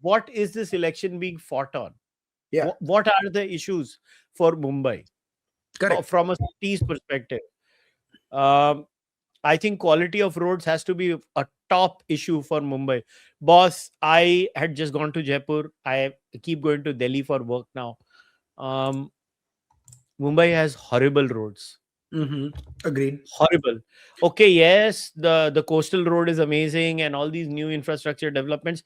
what is this election being fought on? Yeah, What are the issues for Mumbai correct. from a city's perspective? Um, I think quality of roads has to be a top issue for Mumbai. Boss, I had just gone to Jaipur. I keep going to Delhi for work now. Um, Mumbai has horrible roads. Agreed. Horrible. Okay, yes, the coastal road is amazing, and all these new infrastructure developments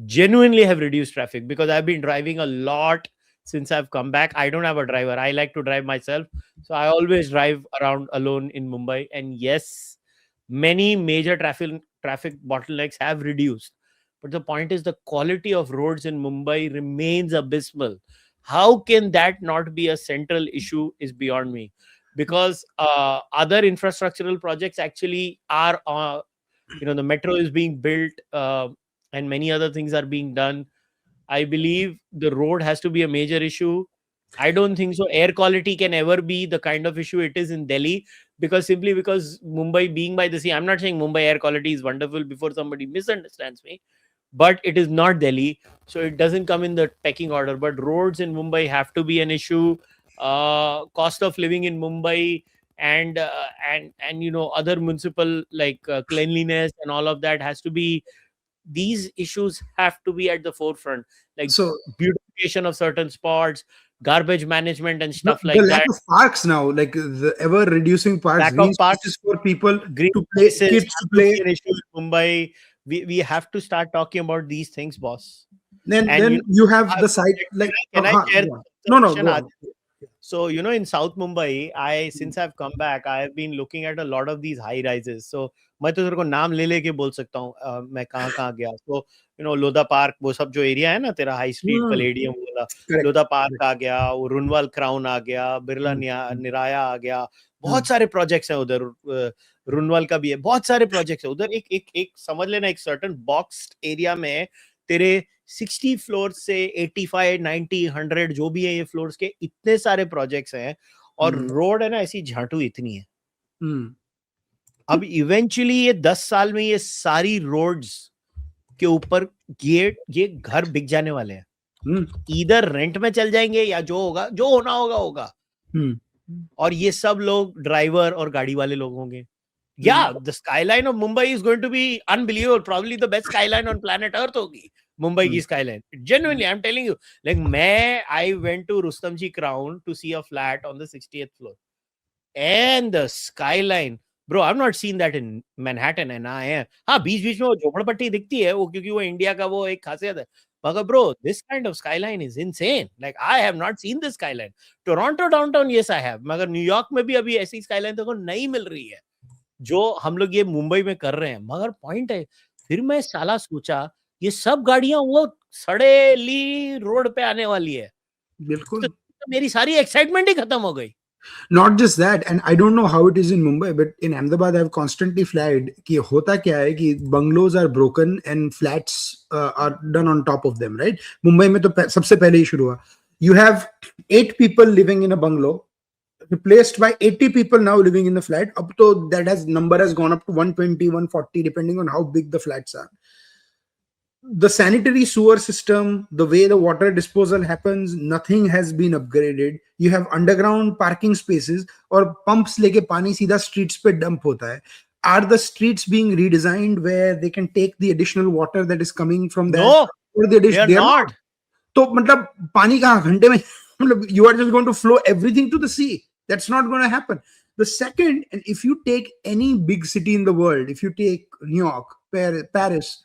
genuinely have reduced traffic, because I've been driving a lot since I've come back. I don't have a driver. I like to drive myself. So I always drive around alone in Mumbai. And yes, many major traffic bottlenecks have reduced. But the point is, the quality of roads in Mumbai remains abysmal. How can that not be a central issue is beyond me. Because other infrastructural projects actually are, the metro is being built, and many other things are being done. I believe the road has to be a major issue. I don't think so air quality can ever be the kind of issue it is in Delhi, because simply because Mumbai being by the sea, I'm not saying Mumbai air quality is wonderful before somebody misunderstands me, but it is not Delhi, so it doesn't come in the pecking order. But roads in Mumbai have to be an issue. Cost of living in Mumbai, and other municipal, like cleanliness and all of that, has to be, these issues have to be at the forefront, like So beautification of certain spots, garbage management and the, stuff the like lack that. of parks now, like the ever reducing parks, Lack green of parks, spaces for people green to play, spaces kids to have to be play. an issue in Mumbai. We have to start talking about these things, boss. Then And you have uh, the side like can I share go on. the No, no, observation, go on. Aditya? So, in South Mumbai, since I've come back, I have been looking at a lot of these high rises. So, मैं तो तेरे को नाम ले लेके बोल सकता हूँ, मैं कहाँ कहाँ गया. So, लोधा पार्क, वो सब जो एरिया है ना तेरा, हाई स्ट्रीट, Hmm, पैलेडियम वाला, correct. लोधा पार्क आ गया, वो रुनवाल क्राउन आ गया, बिरला निराया आ गया. बहुत सारे प्रोजेक्ट्स हैं उधर. रुनवाल का भी है. बहुत सारे प्रोजेक्ट्स है उधर. एक एक एक समझ लेना, एक सर्टेन बॉक्स्ड एरिया में तेरे 60 फ्लोर से 85, 90, 100 जो भी है ये फ्लोर्स के, इतने सारे प्रोजेक्ट्स हैं. और रोड है ना, ऐसी झाटू इतनी है. अब इवेंचुअली ये 10 साल में ये सारी रोड्स के ऊपर ये घर बिक जाने वाले हैं. इधर रेंट में चल जाएंगे, या जो होगा, जो होना होगा. और ये सब लोग ड्राइवर और गाड़ी वाले लोग होंगे. Yeah, the skyline of Mumbai is going to be unbelievable. Probably the best skyline on planet Earth होगी Mumbai की skyline. Genuinely, I'm telling you. Like I went to Rustomjee Crown to see a flat on the 60th floor, and the skyline, bro, I've not seen that in Manhattan. And हाँ, बीच-बीच में वो झोपड़पट्टी दिखती है, वो क्योंकि वो इंडिया का वो एक खासियत है. मगर bro, this kind of skyline is insane. Like I have not seen this skyline. Toronto downtown, yes I have. मगर न्यूयॉर्क में भी अभी ऐसी skyline तो नहीं मिल रही है जो हम लोग ये मुंबई में कर रहे हैं. मगर पॉइंट है, फिर मैं साला सोचा ये सब गाड़ियां वो सड़ेली रोड पे आने वाली है. बिल्कुल. तो मेरी सारी एक्साइटमेंट ही खत्म हो गई. Not just that, and I don't know how it is in Mumbai, but in Ahmedabad I've constantly flagged कि होता क्या है कि bungalows are broken and flats are done on top of them, right? Mumbai में तो सबसे पहले ही शुरू हुआ. You have 8 people living in a bungalow, replaced by 80 people now living in the flat. Up to that number has gone up to 120, 140, depending on how big the flats are. The sanitary sewer system, the way the water disposal happens, nothing has been upgraded. You have underground parking spaces or pumps leke pani seedha streets pe dump hota hai. Are the streets being redesigned where they can take the additional water that is coming from that? No, or they are not. तो मतलब पानी कहाँ घंटे में, मतलब you are just going to flow everything to the sea. That's not going to happen. The second, and if you take any big city in the world, if you take New York, Paris,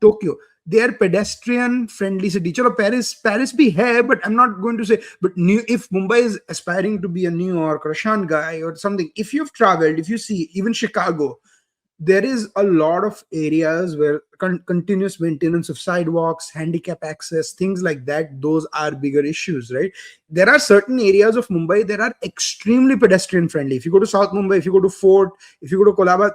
Tokyo, they are pedestrian friendly city. Chalo, Paris bhi hai, but I'm not going to say, but if Mumbai is aspiring to be a New York or a Shanghai or something, if you've traveled, if you see even Chicago, there is a lot of areas where continuous maintenance of sidewalks, handicap access, things like that, those are bigger issues, right? There are certain areas of Mumbai that are extremely pedestrian friendly. If you go to South Mumbai, if you go to Fort, if you go to Kolaba,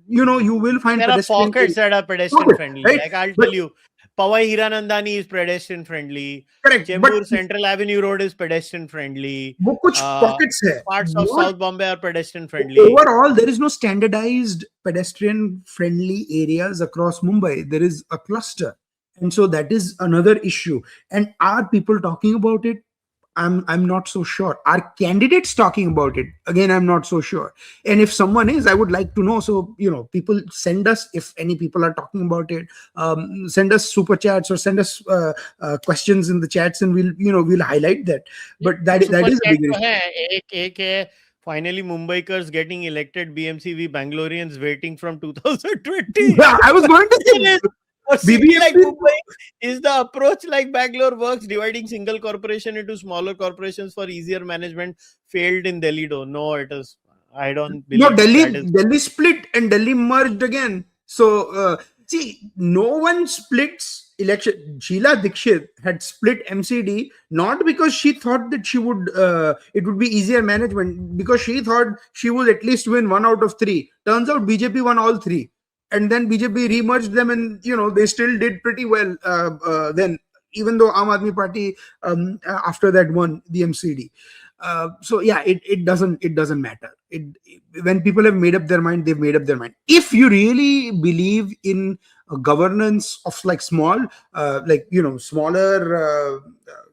you will find there are pockets that are pedestrian friendly. Right? Like I'll tell you, Powai Hiranandani is pedestrian friendly. Correct. Chembur Central Avenue Road is pedestrian friendly. वो कुछ pockets है. Parts of South Bombay are pedestrian friendly. Overall, there is no standardized pedestrian friendly areas across Mumbai. There is a cluster. And so that is another issue. And are people talking about it? I'm not so sure. Are candidates talking about it? Again, I'm not so sure. And if someone is, I would like to know. So, people send us, if any people are talking about it, send us super chats or send us questions in the chats, and we'll highlight that. But that is a big issue. एक है finally Mumbaikars getting elected BMC, Bangaloreans waiting from 2020. Yeah, I was going to say A city BBMP like Mumbai is the approach like Bangalore works, dividing single corporation into smaller corporations for easier management, failed in Delhi though. No, it is. I don't believe No, Delhi split and Delhi merged again. So see, no one splits election. Sheila Dikshit had split MCD not because she thought that she would it would be easier management, because she thought she would at least win 1 out of 3. Turns out BJP won all 3. And then BJP remerged them, and they still did pretty well then, even though Aam Aadmi Party after that won the MCD. So yeah, it doesn't matter. When people have made up their mind, they've made up their mind. If you really believe in a governance of like smaller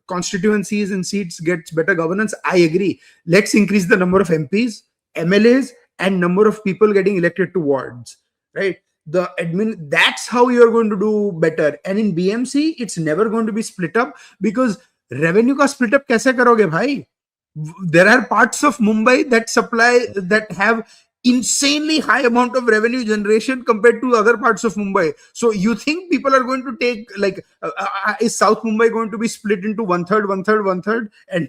constituencies and seats gets better governance, I agree. Let's increase the number of MPs, MLAs, and number of people getting elected to wards. Right? That's how you're going to do better. And in BMC, it's never going to be split up, because revenue ka split up kaise karoge bhai? There are parts of Mumbai that have insanely high amount of revenue generation compared to other parts of Mumbai. So you think people are going to take is South Mumbai going to be split into 1/3, 1/3, 1/3, and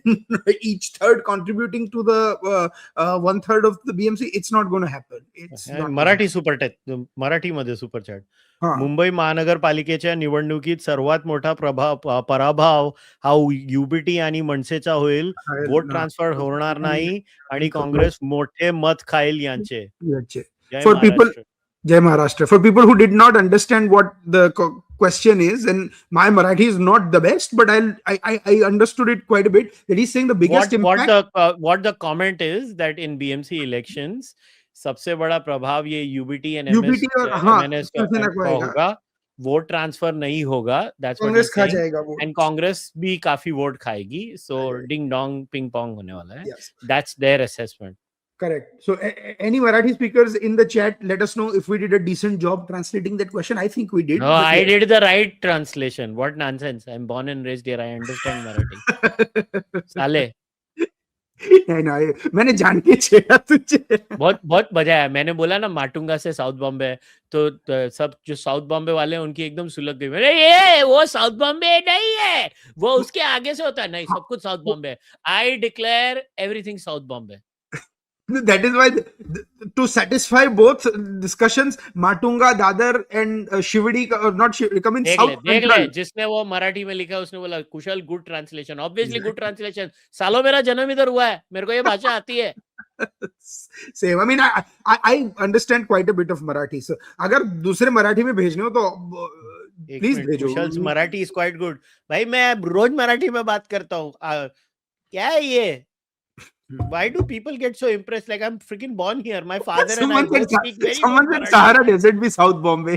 each third contributing to the 1/3 of the BMC? It's not going to happen. It's Marathi super chat, मराठीमध्ये super chat. Mumbai महानगरपालिकेच्या निवडणुकीत सर्वात मोठा पराभव हा UBT आणि मनसेचा होईल. Vote transfer होणार नाही आणि काँग्रेस मोठे मत खाईल यांचे. For people, Jai Maharashtra. For people who did not understand what the question is, and my Marathi is not the best, but I understood it quite a bit. That he's saying the biggest impact. What the comment is that in BMC elections, सबसे बड़ा प्रभाव ये UBT and MNS का होगा. Vote transfer नहीं होगा. कांग्रेस खा जाएगा वो, एंड कांग्रेस भी काफी वोट खाएगी. So ding dong ping pong होने वाला है. That's their assessment. Correct. So any Marathi speakers in the chat, let us know if we did a decent job translating that question. I think we did. No, I did the right translation. What nonsense. I'm born and raised here. I understand Marathi. Sale. मैंने जान के छेड़ा तुझे. बहुत मजा आया. मैंने बोला ना माटुंगा से साउथ बॉम्बे, तो सब जो साउथ बॉम्बे वाले हैं उनकी एकदम सुलग गई. मैंने ये वो साउथ बॉम्बे नहीं है, वो उसके आगे से होता है. नहीं, सब कुछ south Bombay. I declare everything south Bombay. That is why, to satisfy both discussions, Matunga, Dadar, and Shivadi, not Shivadi, come in South Central. जिसने वो मराठी में लिखा उसने बोला Kushal good translation. Obviously good translation. सालों मेरा जन्म इधर हुआ है, मेरे को ये भाषा आती है. Same. I mean, I understand quite a bit of Marathi. So, अगर दूसरे मराठी में भेजने हो तो प्लीज भेजो. कुशल मराठी इज क्वाइट गुड. भाई मैं रोज मराठी में बात करता हूँ. क्या है ये? Why do people get so impressed? Like, I'm freaking born here. My father and I both speak very good. Someone said Sahara Desert be South Bombay.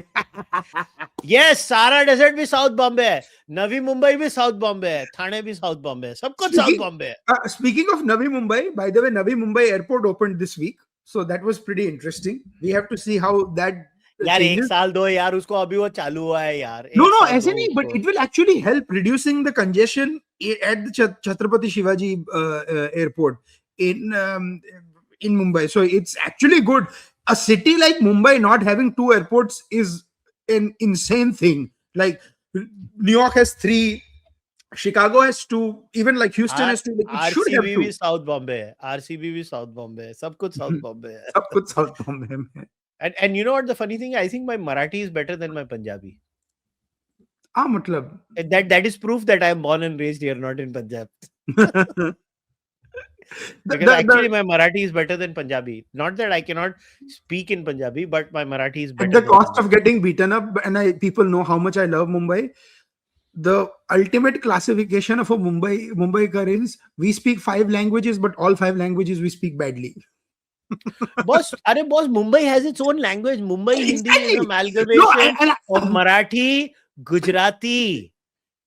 Yes, Sahara Desert भी South Bombay है. नवी मुंबई भी South Bombay है. थाने भी South Bombay है. सब कुछ South Bombay है. Speaking of Navi Mumbai, by the way, Navi Mumbai airport opened this week. So that was pretty interesting. We have to see how that यार एक साल दो यार उसको, अभी वो चालू हुआ है यार. No, ऐसे नहीं, but it will actually help reducing the congestion at the Chhatrapati Shivaji airport in Mumbai. So it's actually good. A city like Mumbai not having 2 airports is an insane thing. Like New York has 3, Chicago has 2, even like Houston has 2. It should have 2. भी South Bombay है. RCB भी South Bombay है. सब कुछ South Bombay है. सब कुछ South Bombay में. And you know what the funny thing? I think my Marathi is better than my Punjabi. मतलब that is proof that I am born and raised here, not in Punjab. Because actually my Marathi is better than Punjabi. Not that I cannot speak in Punjabi, but my Marathi is better. At the cost of getting beaten up, and people know how much I love Mumbai. The ultimate classification of a Mumbaikar is we speak 5 languages, but all 5 languages we speak badly. boss, Mumbai has its own language. Mumbai Hindi is an amalgamation of Marathi, Gujarati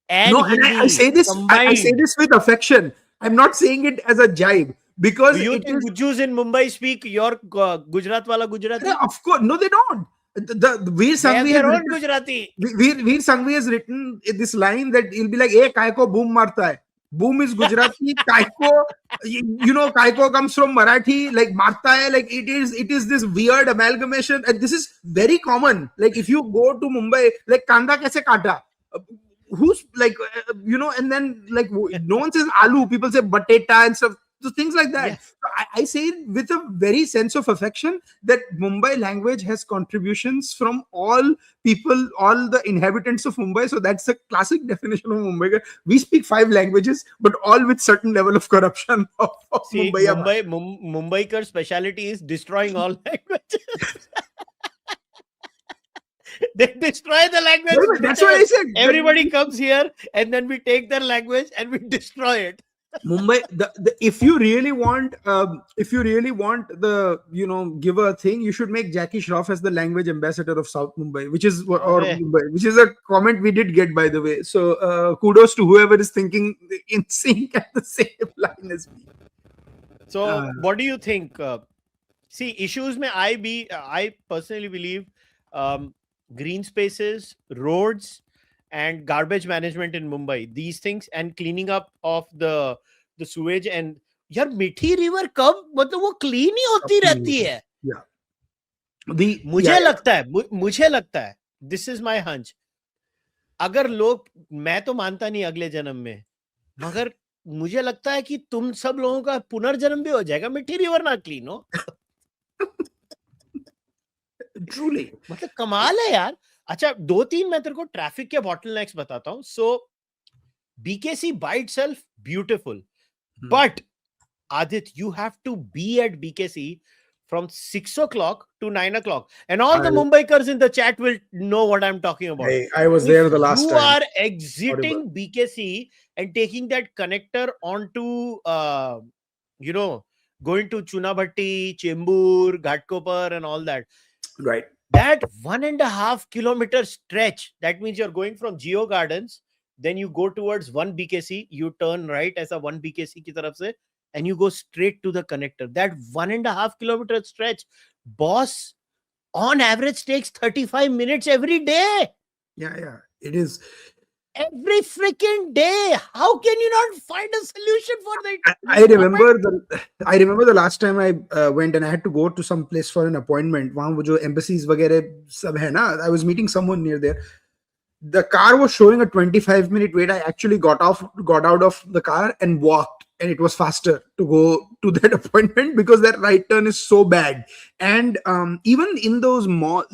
and No, and Hindi I say this. I say combined. this with affection. I'm not saying it as a jibe because Do you it think is. Gujus in Mumbai speak your Gujarat wala Gujarati? Of course, no, they don't. The Veer They have Sanghvi has their own written. Gujarati. Veer Sanghvi has written this line that he'll be like, "Hey, Kaiko boom marta hai." Boom is Gujarati. Kaiko, Kaiko comes from Marathi. Like marta hai, like it is this weird amalgamation, and this is very common. Like if you go to Mumbai, like kanda kaise kata? Who's like and then like no one says aloo, people say bateta and stuff, so things like that. Yes. So I say it with a very sense of affection that Mumbai language has contributions from all people, all the inhabitants of Mumbai. So that's the classic definition of Mumbai. We speak 5 languages, but all with certain level of corruption of See, Mumbai. Mumbaiker speciality is destroying all languages. They destroy the language. That's what I said. Everybody comes here and then we take their language and we destroy it. Mumbai, if you really want the give a thing, you should make Jackie Shroff as the language ambassador of South Mumbai, which is Mumbai, which is a comment we did get, by the way. So kudos to whoever is thinking in sync at the same line as me. So what do you think? See, issues mein I personally believe green spaces, roads, and garbage management in Mumbai, these things, and cleaning up of the sewage. And यार मीठी river कब मतलब वो clean ही होती रहती है. मुझे लगता है दिस इज माय हंच, अगर लोग, मैं तो मानता नहीं अगले जन्म में, मगर मुझे लगता है कि तुम सब लोगों का पुनर्जन्म भी हो जाएगा मीठी रिवर ना क्लीन हो. ट्रूली मतलब कमाल है यार. अच्छा 2-3 मैं तेरे को ट्रैफिक के बॉटलनेक्स बताता हूं. सो BKC by itself beautiful, but Adit, you have to be at BKC from 6 o'clock to 9 o'clock, and all the Mumbaikars in the chat will know what I'm talking about. I was there the last time. You are exiting BKC and taking that connector onto going to Chunabhatti, Chembur, Ghatkopar and all that, right? That 1.5 kilometer stretch, that means you're going from Geo Gardens, then you go towards 1 BKC, you turn right as a 1 BKC ki taraf se, and you go straight to the connector. That 1.5 kilometer stretch, boss, on average takes 35 minutes every day. Yeah, it is. Every freaking day. How can you not find a solution for that? I remember the last time I went and I had to go to some place for an appointment. Wahan wo jo embassies वगैरह सब है ना. I was meeting someone near there. The car was showing a 25-minute wait. I actually got out of the car and walked, and it was faster to go to that appointment because that right turn is so bad. And even in those malls,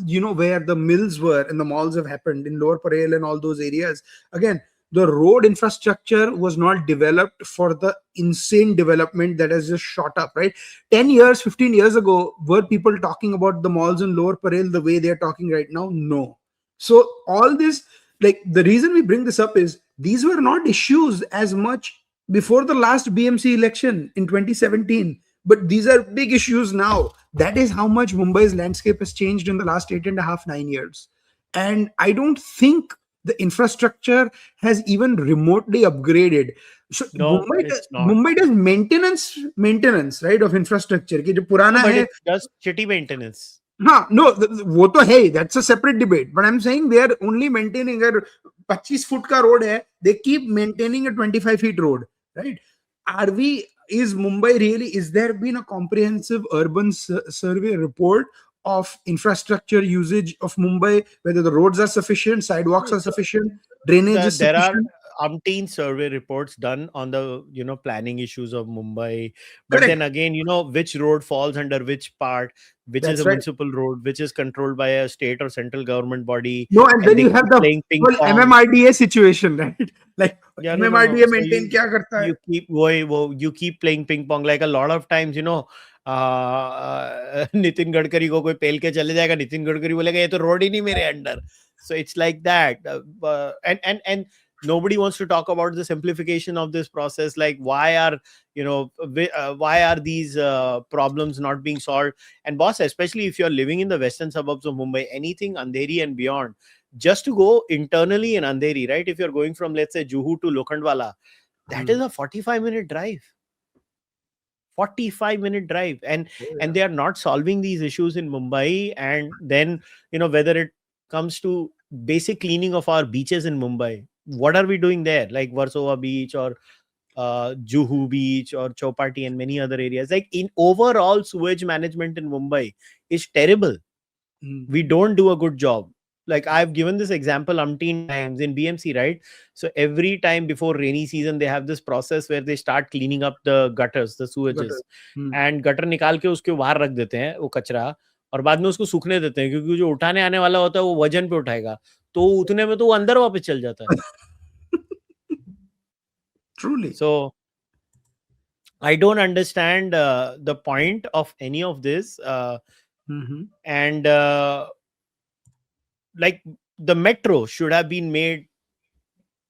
where the mills were and the malls have happened in Lower Parel and all those areas, again, the road infrastructure was not developed for the insane development that has just shot up, right? 10 years, 15 years ago, were people talking about the malls in Lower Parel the way they're talking right now? No. So all this, like, the reason we bring this up is these were not issues as much before the last BMC election in 2017, but these are big issues now. That is how much Mumbai's landscape has changed in the last 8.5-9 years. And I don't think the infrastructure has even remotely upgraded. So no, Mumbai does maintenance, right, of infrastructure. Ki jo purana hai, it does shitty maintenance. वो तो है, that's a separate debate, but I'm saying they are only maintaining, अगर 25 foot का road है, they keep maintaining a 25 feet road, right? Is Mumbai really, is there been a comprehensive urban survey report of infrastructure usage of Mumbai, whether the roads are sufficient, sidewalks are sufficient, drainage is sufficient? There are umpteen survey reports done on the planning issues of Mumbai, but Correct. Then again, which road falls under which part, which is a municipal road, which is controlled by a state or central government body. No, and then you have the whole MMRDA situation, right? Like MMRDA maintain kya karta hai? You keep playing ping pong. Like a lot of times, Nitin Gadkari को कोई पेल के चले जाएगा, नितिन गडकरी बोलेगा ये तो road ही नहीं मेरे under. So it's like that, and nobody wants to talk about the simplification of this process. Like why are these problems not being solved? And boss, especially if you're living in the western suburbs of Mumbai, anything Andheri and beyond, just to go internally in Andheri, right? If you're going from, let's say, Juhu to Lokhandwala, that is a 45-minute drive. 45-minute drive. And they are not solving these issues in Mumbai. And then, whether it comes to basic cleaning of our beaches in Mumbai, what are we doing there? Like Versova Beach or Juhu Beach or Chowpatty and many other areas. Like, in overall, sewage management in Mumbai is terrible. We don't do a good job. Like, I've given this example umpteen times in BMC, right? So every time before rainy season, they have this process where they start cleaning up the gutters, the sewages. And gutter निकाल के उसके बाहर रख देते हैं वो कचरा, और बाद में उसको सूखने देते हैं, क्योंकि जो उठाने आने वाला होता है वो वजन पे उठाएगा, तो उतने में तो वो अंदर वापस चल जाता है. Truly. So I don't understand the point of any of this. And like, the metro should have been made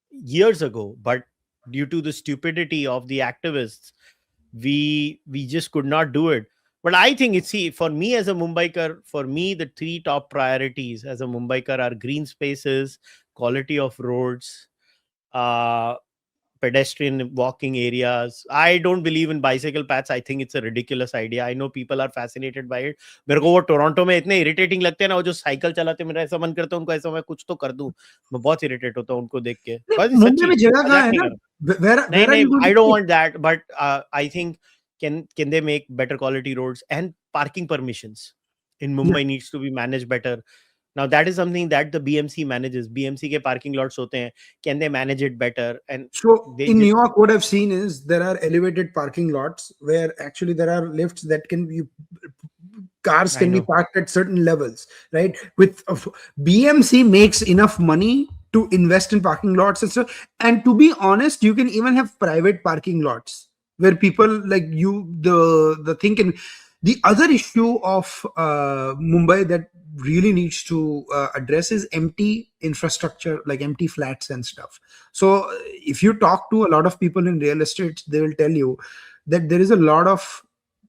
years ago, but due to the stupidity of the activists, we just could not do it. But I think for me as a Mumbaikar, the three top priorities as a Mumbaikar are green spaces, quality of roads, pedestrian walking areas. I don't believe in bicycle paths. I think it's a ridiculous idea. I know people are fascinated by it. मेरे को वो Toronto में इतने irritating लगते हैं ना, वो जो साइकिल चलाते हैं, मेरा ऐसा मन करता है उनको ऐसा मैं कुछ तो कर दूं. मैं बहुत इरिटेट होता हूं उनको देख के. मुंबई में जगह कहाँ है ना? नहीं, I don't want that, but I think can they make better quality roads, and parking permissions in Mumbai needs to be managed better. Now that is something that the BMC manages. BMC ke parking lots hote hain. Can they manage it better? And so in New York, what I've seen is there are elevated parking lots where actually there are lifts that can be, cars can be parked at certain levels, right? With BMC makes enough money to invest in parking lots and stuff. And to be honest, you can even have private parking lots where people like you, the thing can. The other issue of Mumbai that really needs to address is empty infrastructure, like empty flats and stuff. So if you talk to a lot of people in real estate, they will tell you that there is a lot of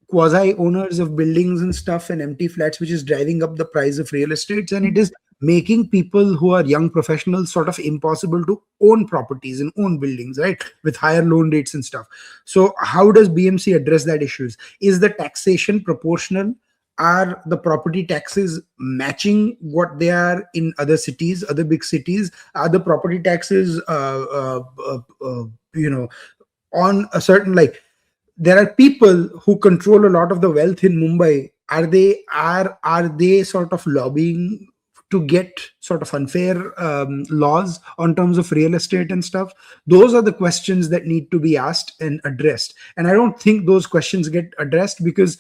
quasi owners of buildings and stuff and empty flats, which is driving up the price of real estates, and it is making people who are young professionals sort of impossible to own properties and own buildings, right, with higher loan rates and stuff. So how does BMC address that issues? Is the taxation proportional? Are the property taxes matching what they are in other cities, other big cities? Are the property taxes on a certain, like, there are people who control a lot of the wealth in Mumbai. Are they sort of lobbying to get sort of unfair laws on terms of real estate and stuff? Those are the questions that need to be asked and addressed. And I don't think those questions get addressed because,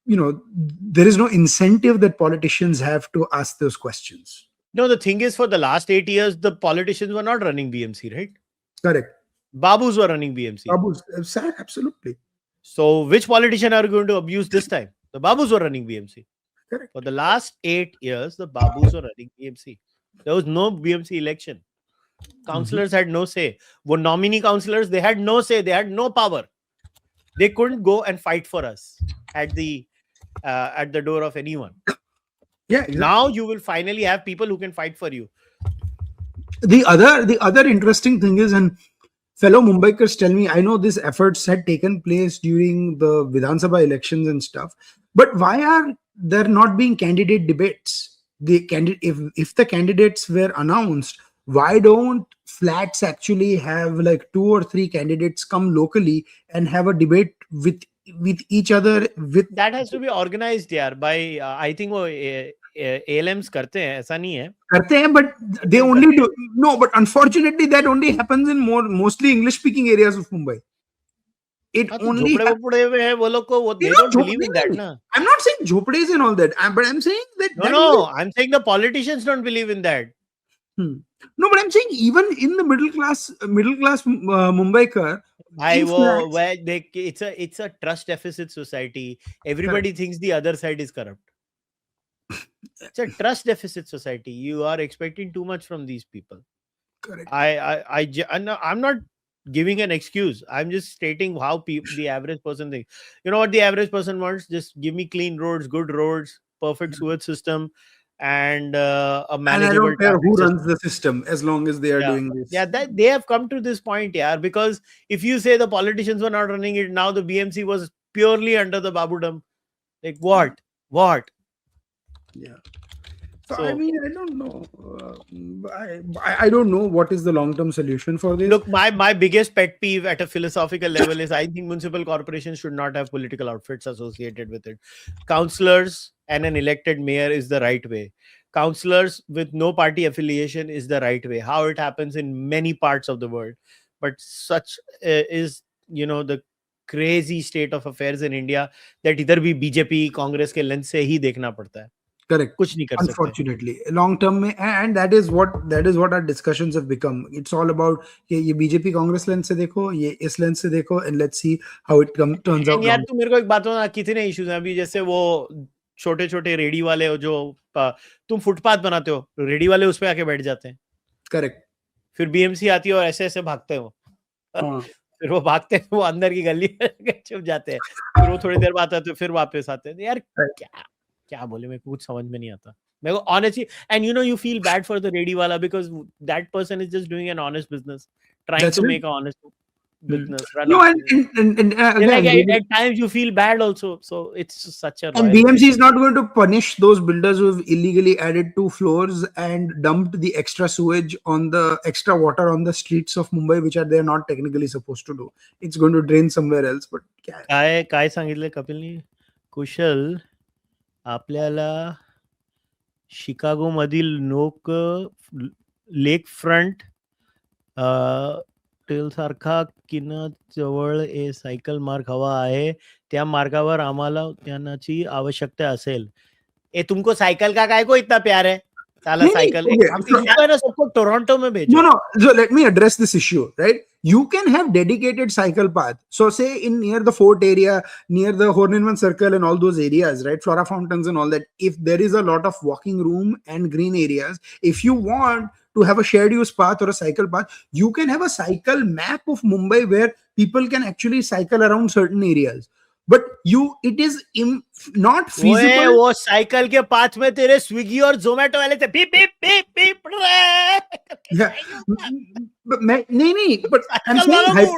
there is no incentive that politicians have to ask those questions. No, the thing is, for the last 8 years, the politicians were not running BMC, right? Correct. Babus were running BMC. Babus, absolutely. So which politician are going to abuse this time? The Babus were running BMC. Correct. For the last 8 years, the Babus were running BMC. There was no BMC election. Councillors had no say. Wo nominee councillors, they had no say. They had no power. They couldn't go and fight for us at the door of anyone. Yeah. Exactly. Now you will finally have people who can fight for you. The other interesting thing is, and fellow Mumbaikars tell me, I know these efforts had taken place during the Vidhan Sabha elections and stuff, but why are there not being candidate debates? If the candidates were announced, why don't flats actually have like 2 or 3 candidates come locally and have a debate with each other? With that has to be organized, yaar, by I think ALMs karte hain, aisa nahi hai. Karte hain, but they only do. No, but unfortunately that only happens in mostly English speaking areas of Mumbai. It only they don't believe in that, na. I'm not saying jhopades and all that, but I'm saying that I'm saying the politicians don't believe in that. No, but I'm saying even in the middle class Mumbaikar, it's a trust deficit society. Everybody thinks the other side is corrupt. It's a trust deficit society. You are expecting too much from these people. Correct. I'm not giving an excuse. I'm just stating how the average person thinks. You know what the average person wants? Just give me clean roads, good roads, perfect sewage system, and a And I manageable don't care traffic who system. runs the system as long as they are Yeah. doing this. Yeah, that they have come to this point, yeah. Because if you say the politicians were not running it, now the BMC was purely under the Babudam. Like what? What? Yeah. So, So I mean, I don't know. I don't know what is the long-term solution for this. look, my biggest pet peeve at a philosophical level is I think municipal corporations should not have political outfits associated with it. Councillors and an elected mayor is the right way. Councillors with no party affiliation is the right way. How it happens in many parts of the world, but such is the crazy state of affairs in India that इधर भी BJP Congress के lens से ही देखना पड़ता है. Correct. कुछ नहीं कर सकते. Unfortunately, long term में, and that is what our discussions have become. It's all about ये बीजेपी कांग्रेस लेंस से देखो, ये इस लेंस से देखो, and let's see how it turns out. यार तू मेरे को एक बात बता, कितने इश्यूज हैं अभी, जैसे वो छोटे छोटे रेडी वाले हो जो तुम फुटपाथ बनाते हो, रेडी वाले उस पे आके बैठ जाते हैं. करेक्ट. फिर बीएमसी आती है और ऐसे ऐसे भागते हो. फिर वो भागते हैं, वो अंदर की गली में छुप जाते हैं. फिर वो थोड़ी देर बाद आते हैं, फिर वापस आते हैं. यार क्या बोले, मेरे को कुछ समझ में नहीं आता. मेरे को honestly, and you feel bad for the ready wala because that person is just doing an honest business, trying to make an honest business. No, and again, like at times you feel bad also. So it's such a. And BMC is not going to punish those builders who have illegally added 2 floors and dumped the extra sewage on the extra water on the streets of Mumbai, which are they not technically supposed to do. It's going to drain somewhere else. But काय सांगितलं कपिलनी? कुशल, आपल्याला Chicago मधील नोक lake front tell सारखा किनाजवळ cycle मार्ग हवा आहे. त्या मार्गावर आम्हाला त्याची आवश्यकता असेल. तुमको सायकल का काय को इतना प्यार है? साला सायकल सबको टोरंटो में भेजो. No. So let me address this issue, right? You can have dedicated cycle path. So say in near the fort area, near the Horniman Circle and all those areas, right? Flora fountains and all that. If there is a lot of walking room and green areas, if you want to have a shared use path or a cycle path, you can have a cycle map of Mumbai where people can actually cycle around certain areas. But it is not feasible. वो cycle के path में तेरे Swiggy और जोमेटो वाले थे beep beep beep beep. नहीं, but I'm saying,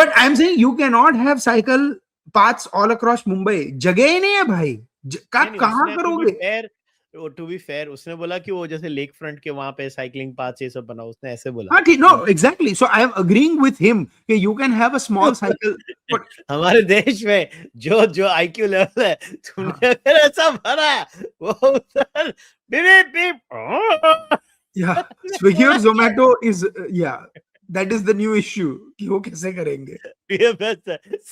but I'm saying you cannot have cycle paths all across Mumbai. जगह ही नहीं है भाई. कहाँ करोगे? To be fair, उसने बोला कि वो जैसे लेक फ्रंट के वहां पे साइकिलिंग पाथ ये सब बना, उसने ऐसे बोला. हाँ ठीक, no, exactly. So I am agreeing with him कि you can have a small cycle. But हमारे देश में जो IQ लेवल है, तुमने अगर ऐसा भरा वो sir beep beep. Yeah, Swiggy or Zomato is that is the new issue. कि वो कैसे करेंगे?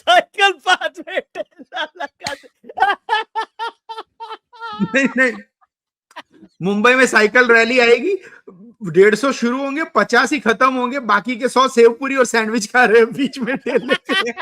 साइकिल पाथ में नहीं, मुंबई में साइकिल रैली आएगी, 150 शुरू होंगे, 50 ही खत्म होंगे, बाकी के 100 सेवपुरी और सैंडविच खा रहे हैं बीच में ठेले पे.